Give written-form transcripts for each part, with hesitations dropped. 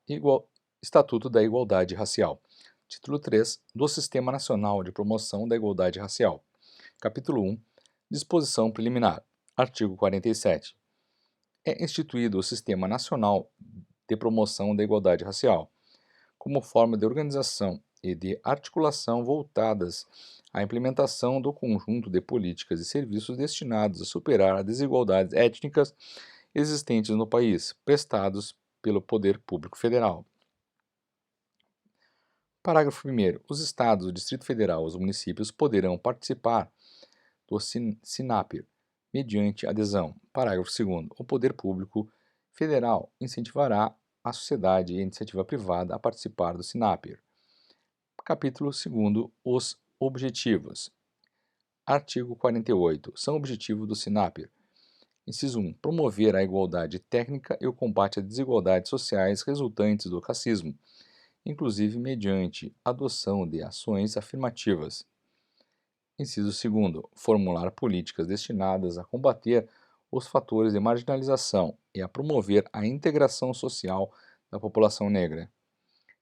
Igual- Estatuto da Igualdade Racial. Título 3 do Sistema Nacional de Promoção da Igualdade Racial. Capítulo 1 Disposição Preliminar. Artigo 47. É instituído o Sistema Nacional de Promoção da Igualdade Racial, como forma de organização e de articulação voltadas à implementação do conjunto de políticas e serviços destinados a superar as desigualdades étnicas existentes no país, prestados pelo Poder Público Federal. Parágrafo 1º. Os Estados, o Distrito Federal e os municípios poderão participar do SINAPER mediante adesão. Parágrafo 2º. O Poder Público Federal incentivará a sociedade e a iniciativa privada a participar do SINAPER. Capítulo 2º. Os objetivos. Artigo 48. São objetivos do SINAPER: Inciso 1. Promover a igualdade técnica e o combate às desigualdades sociais resultantes do racismo, inclusive mediante adoção de ações afirmativas. Inciso 2. Formular políticas destinadas a combater os fatores de marginalização e a promover a integração social da população negra.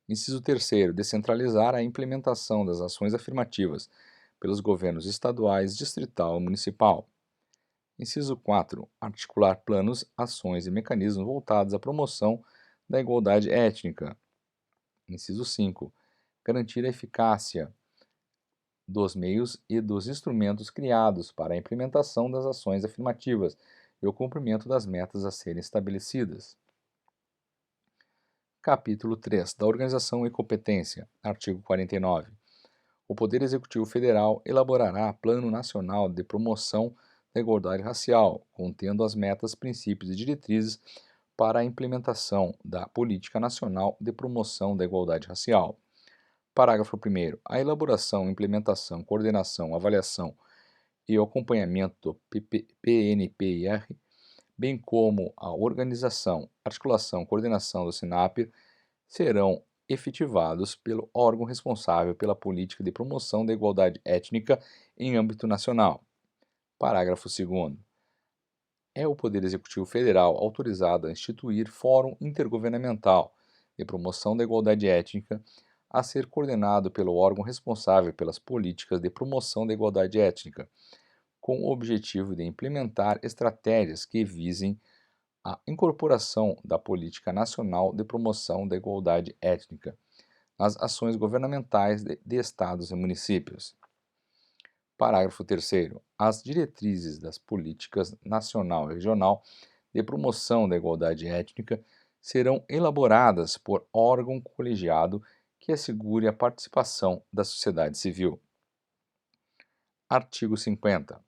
Inciso 3. Descentralizar a implementação das ações afirmativas pelos governos estaduais, distrital e municipal. Inciso 4. Articular planos, ações e mecanismos voltados à promoção da igualdade étnica. Inciso 5. Garantir a eficácia dos meios e dos instrumentos criados para a implementação das ações afirmativas e o cumprimento das metas a serem estabelecidas. Capítulo 3 da Organização e Competência. Artigo 49. O Poder Executivo Federal elaborará Plano Nacional de Promoção da Igualdade Racial, contendo as metas, princípios e diretrizes para a implementação da Política Nacional de Promoção da Igualdade Racial. Parágrafo 1º. A elaboração, implementação, coordenação, avaliação e o acompanhamento do PNPIR, bem como a organização, articulação, coordenação do SINAPER, serão efetivados pelo órgão responsável pela política de promoção da igualdade étnica em âmbito nacional. Parágrafo 2º. É o Poder Executivo Federal autorizado a instituir Fórum Intergovernamental de Promoção da Igualdade Étnica, a ser coordenado pelo órgão responsável pelas políticas de promoção da igualdade étnica, com o objetivo de implementar estratégias que visem a incorporação da Política Nacional de Promoção da Igualdade Étnica nas ações governamentais de estados e municípios. Parágrafo 3º. As diretrizes das políticas nacional e regional de promoção da igualdade étnica serão elaboradas por órgão colegiado que assegure a participação da sociedade civil. Artigo 50.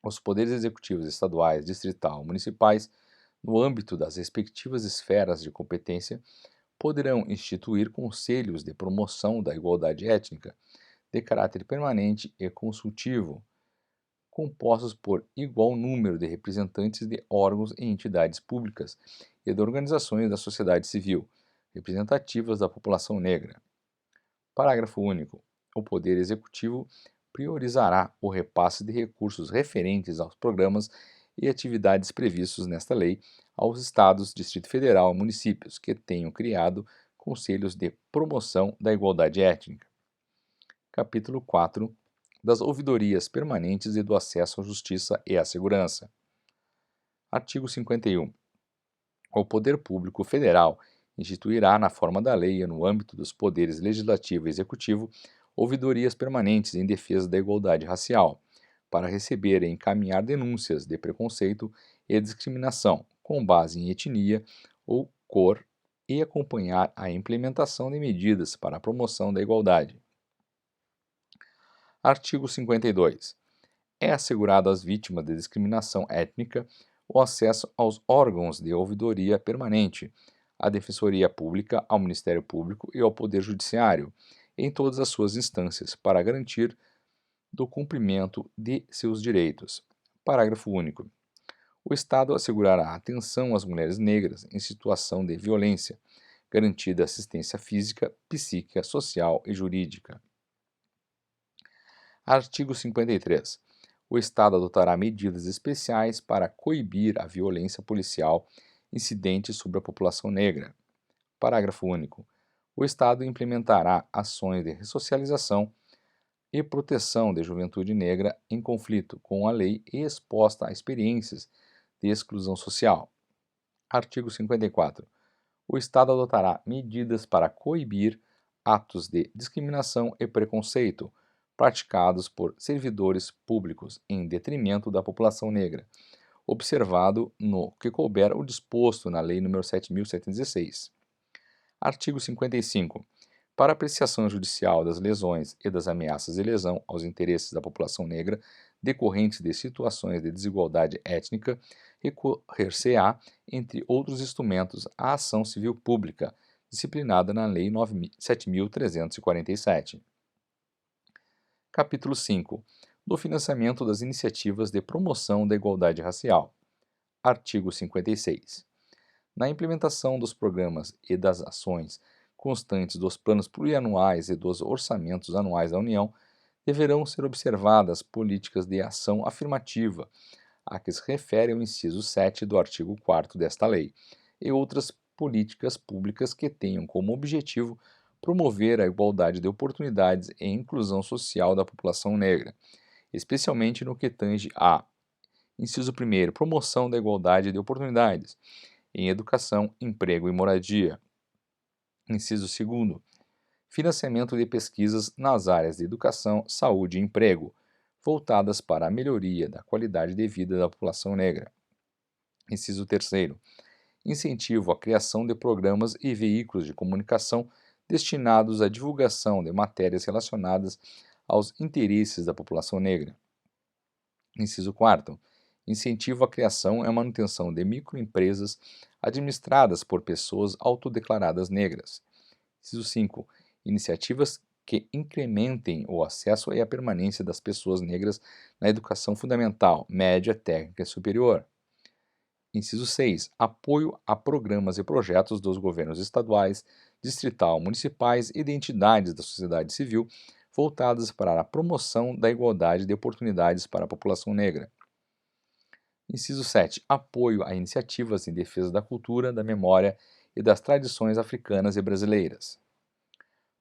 Os poderes executivos estaduais, distrital e municipais, no âmbito das respectivas esferas de competência, poderão instituir conselhos de promoção da igualdade étnica, de caráter permanente e consultivo, compostos por igual número de representantes de órgãos e entidades públicas e de organizações da sociedade civil, representativas da população negra. Parágrafo único. O Poder Executivo priorizará o repasse de recursos referentes aos programas e atividades previstos nesta lei aos Estados, Distrito Federal e municípios que tenham criado conselhos de promoção da igualdade étnica. Capítulo 4 das ouvidorias permanentes e do acesso à justiça e à segurança. Artigo 51. O Poder Público Federal instituirá, na forma da lei e no âmbito dos poderes legislativo e executivo, ouvidorias permanentes em defesa da igualdade racial, para receber e encaminhar denúncias de preconceito e discriminação com base em etnia ou cor e acompanhar a implementação de medidas para a promoção da igualdade. Artigo 52. É assegurado às vítimas de discriminação étnica o acesso aos órgãos de ouvidoria permanente, à Defensoria Pública, ao Ministério Público e ao Poder Judiciário, em todas as suas instâncias, para garantir do cumprimento de seus direitos. Parágrafo único. O Estado assegurará atenção às mulheres negras em situação de violência, garantida assistência física, psíquica, social e jurídica. Artigo 53. O Estado adotará medidas especiais para coibir a violência policial incidente sobre a população negra. Parágrafo único. O Estado implementará ações de ressocialização e proteção da juventude negra em conflito com a lei e exposta a experiências de exclusão social. Artigo 54. O Estado adotará medidas para coibir atos de discriminação e preconceito praticados por servidores públicos em detrimento da população negra, observado no que couber o disposto na Lei nº 7.716. Artigo 55. Para apreciação judicial das lesões e das ameaças de lesão aos interesses da população negra decorrentes de situações de desigualdade étnica, recorrer-se-á, entre outros instrumentos, à ação civil pública, disciplinada na Lei 7.347. Capítulo 5. Do financiamento das iniciativas de promoção da igualdade racial. Artigo 56. Na implementação dos programas e das ações constantes dos planos plurianuais e dos orçamentos anuais da União, deverão ser observadas políticas de ação afirmativa, a que se refere o inciso 7 do artigo 4º desta lei, e outras políticas públicas que tenham como objetivo promover a igualdade de oportunidades e inclusão social da população negra, especialmente no que tange a: inciso 1º, promoção da igualdade de oportunidades em educação, emprego e moradia. Inciso 2º, financiamento de pesquisas nas áreas de educação, saúde e emprego, voltadas para a melhoria da qualidade de vida da população negra. Inciso 3º, incentivo à criação de programas e veículos de comunicação destinados à divulgação de matérias relacionadas aos interesses da população negra. Inciso 4º, incentivo à criação e à manutenção de microempresas administradas por pessoas autodeclaradas negras. Inciso 5. Iniciativas que incrementem o acesso e a permanência das pessoas negras na educação fundamental, média, técnica e superior. Inciso 6. Apoio a programas e projetos dos governos estaduais, distrital, municipais e de entidades da sociedade civil voltadas para a promoção da igualdade de oportunidades para a população negra. Inciso 7. Apoio a iniciativas em defesa da cultura, da memória e das tradições africanas e brasileiras.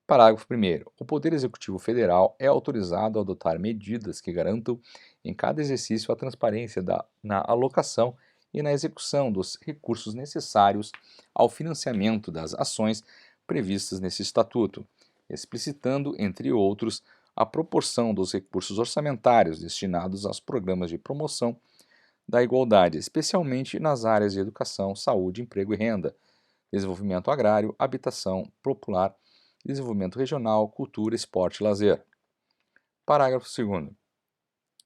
Parágrafo 1º. O Poder Executivo Federal é autorizado a adotar medidas que garantam em cada exercício a transparência na alocação e na execução dos recursos necessários ao financiamento das ações previstas nesse Estatuto, explicitando, entre outros, a proporção dos recursos orçamentários destinados aos programas de promoção da igualdade, especialmente nas áreas de educação, saúde, emprego e renda, desenvolvimento agrário, habitação popular, desenvolvimento regional, cultura, esporte e lazer. Parágrafo 2º.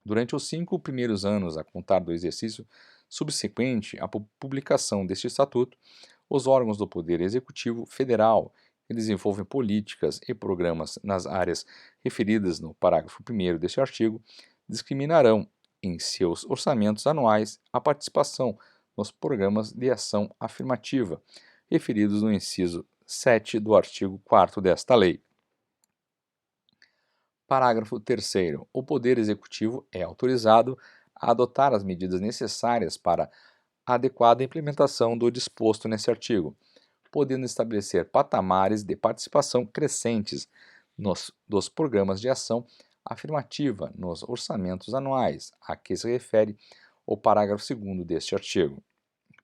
Durante os 5 primeiros anos a contar do exercício subsequente à publicação deste Estatuto, os órgãos do Poder Executivo Federal que desenvolvem políticas e programas nas áreas referidas no parágrafo 1º deste artigo discriminarão em seus orçamentos anuais a participação nos programas de ação afirmativa, referidos no inciso 7 do artigo 4º desta lei. Parágrafo 3º. O Poder Executivo é autorizado a adotar as medidas necessárias para a adequada implementação do disposto nesse artigo, podendo estabelecer patamares de participação crescentes dos programas de ação afirmativa nos orçamentos anuais, a que se refere o parágrafo 2º deste artigo.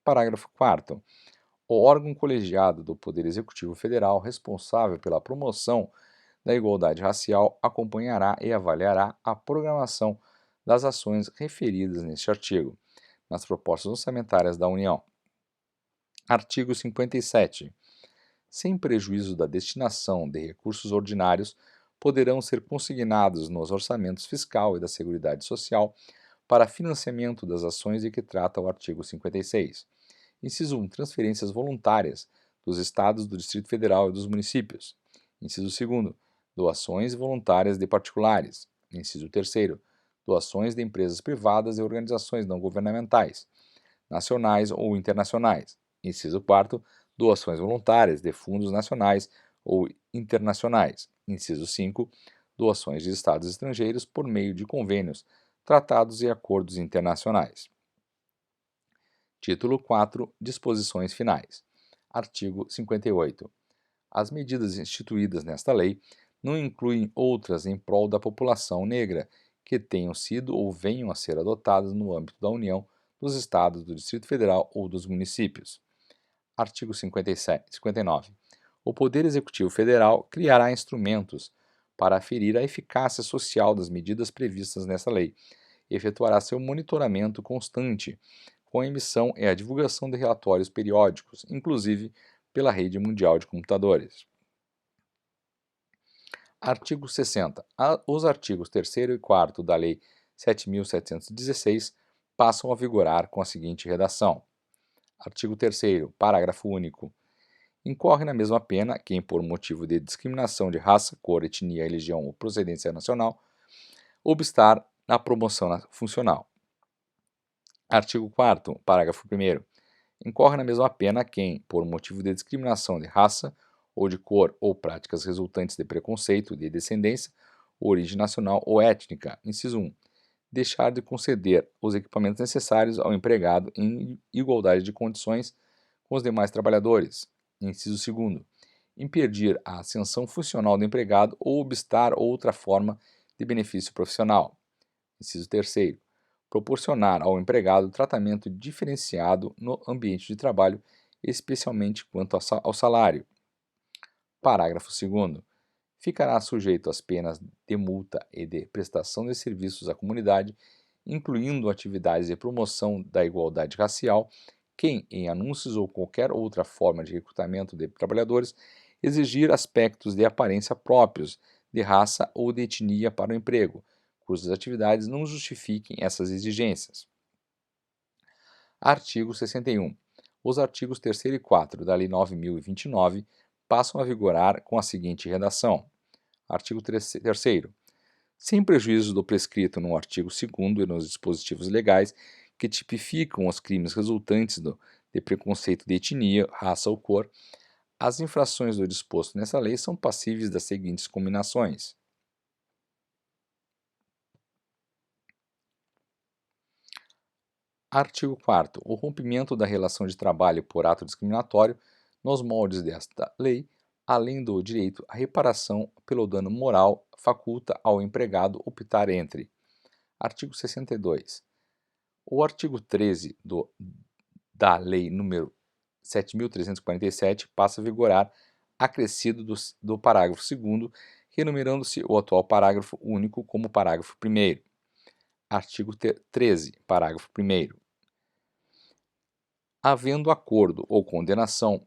Parágrafo 4º. O órgão colegiado do Poder Executivo Federal responsável pela promoção da igualdade racial acompanhará e avaliará a programação das ações referidas neste artigo, nas propostas orçamentárias da União. Artigo 57. Sem prejuízo da destinação de recursos ordinários, poderão ser consignados nos orçamentos fiscal e da Seguridade Social para financiamento das ações de que trata o artigo 56. Inciso 1. Transferências voluntárias dos Estados, do Distrito Federal e dos municípios. Inciso 2. Doações voluntárias de particulares. Inciso 3º. Doações de empresas privadas e organizações não governamentais, nacionais ou internacionais. Inciso 4º. Doações voluntárias de fundos nacionais ou internacionais. Inciso 5. Doações de estados estrangeiros por meio de convênios, tratados e acordos internacionais. Título 4. Disposições finais. Artigo 58. As medidas instituídas nesta lei não incluem outras em prol da população negra que tenham sido ou venham a ser adotadas no âmbito da União, dos Estados, do Distrito Federal ou dos municípios. Artigo 59. O Poder Executivo Federal criará instrumentos para aferir a eficácia social das medidas previstas nesta lei e efetuará seu monitoramento constante, com a emissão e a divulgação de relatórios periódicos, inclusive pela Rede Mundial de Computadores. Artigo 60. Os artigos 3º e 4º da Lei 7.716 passam a vigorar com a seguinte redação. Artigo 3º, parágrafo único. Incorre na mesma pena quem, por motivo de discriminação de raça, cor, etnia, religião ou procedência nacional, obstar na promoção funcional. Artigo 4º, parágrafo 1º. Incorre na mesma pena quem, por motivo de discriminação de raça ou de cor ou práticas resultantes de preconceito de descendência, origem nacional ou étnica, inciso 1, deixar de conceder os equipamentos necessários ao empregado em igualdade de condições com os demais trabalhadores, inciso 2, impedir a ascensão funcional do empregado ou obstar outra forma de benefício profissional, inciso 3, proporcionar ao empregado tratamento diferenciado no ambiente de trabalho, especialmente quanto ao salário. Parágrafo 2º. Ficará sujeito às penas de multa e de prestação de serviços à comunidade, incluindo atividades de promoção da igualdade racial, quem, em anúncios ou qualquer outra forma de recrutamento de trabalhadores, exigir aspectos de aparência próprios de raça ou de etnia para o emprego, cujas atividades não justifiquem essas exigências. Artigo 61. Os artigos 3º e 4º da Lei 9.029 passam a vigorar com a seguinte redação. Artigo 3º. Sem prejuízo do prescrito no artigo 2º e nos dispositivos legais que tipificam os crimes resultantes de preconceito de etnia, raça ou cor, as infrações do disposto nessa lei são passíveis das seguintes combinações. Artigo 4º. O rompimento da relação de trabalho por ato discriminatório, nos moldes desta lei, além do direito à reparação pelo dano moral, faculta ao empregado optar entre. Artigo 62. O artigo 13 da Lei nº 7.347 passa a vigorar, acrescido do parágrafo 2º, renumerando-se o atual parágrafo único como parágrafo 1º. Artigo 13, parágrafo 1º. Havendo acordo ou condenação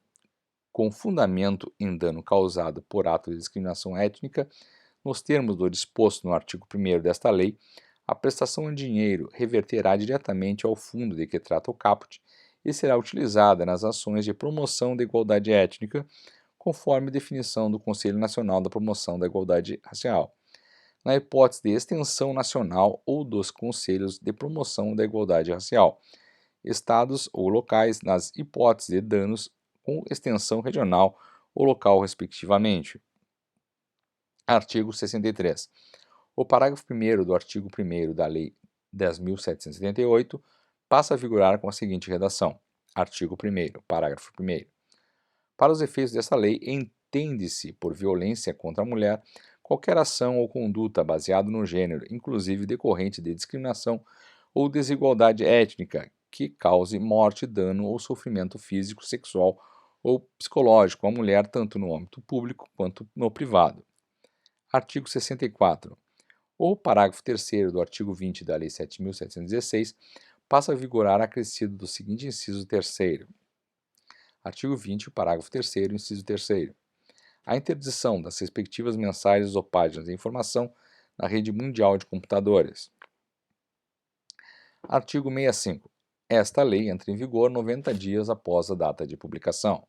com fundamento em dano causado por ato de discriminação étnica, nos termos do disposto no artigo 1º desta lei, a prestação em dinheiro reverterá diretamente ao fundo de que trata o caput e será utilizada nas ações de promoção da igualdade étnica, conforme definição do Conselho Nacional da Promoção da Igualdade Racial, na hipótese de extensão nacional ou dos Conselhos de Promoção da Igualdade Racial, estados ou locais nas hipóteses de danos com extensão regional ou local, respectivamente. Artigo 63. O parágrafo 1º do artigo 1º da Lei 10.778 passa a vigorar com a seguinte redação. Artigo 1º, parágrafo 1º. Para os efeitos desta lei, entende-se por violência contra a mulher qualquer ação ou conduta baseada no gênero, inclusive decorrente de discriminação ou desigualdade étnica, que cause morte, dano ou sofrimento físico, sexual ou psicológico à mulher, tanto no âmbito público quanto no privado. Artigo 64. O parágrafo 3º do artigo 20 da Lei 7.716 passa a vigorar acrescido do seguinte inciso 3º. Artigo 20, parágrafo 3º, inciso 3º. A interdição das respectivas mensagens ou páginas de informação na rede mundial de computadores. Artigo 65. Esta lei entra em vigor 90 dias após a data de publicação.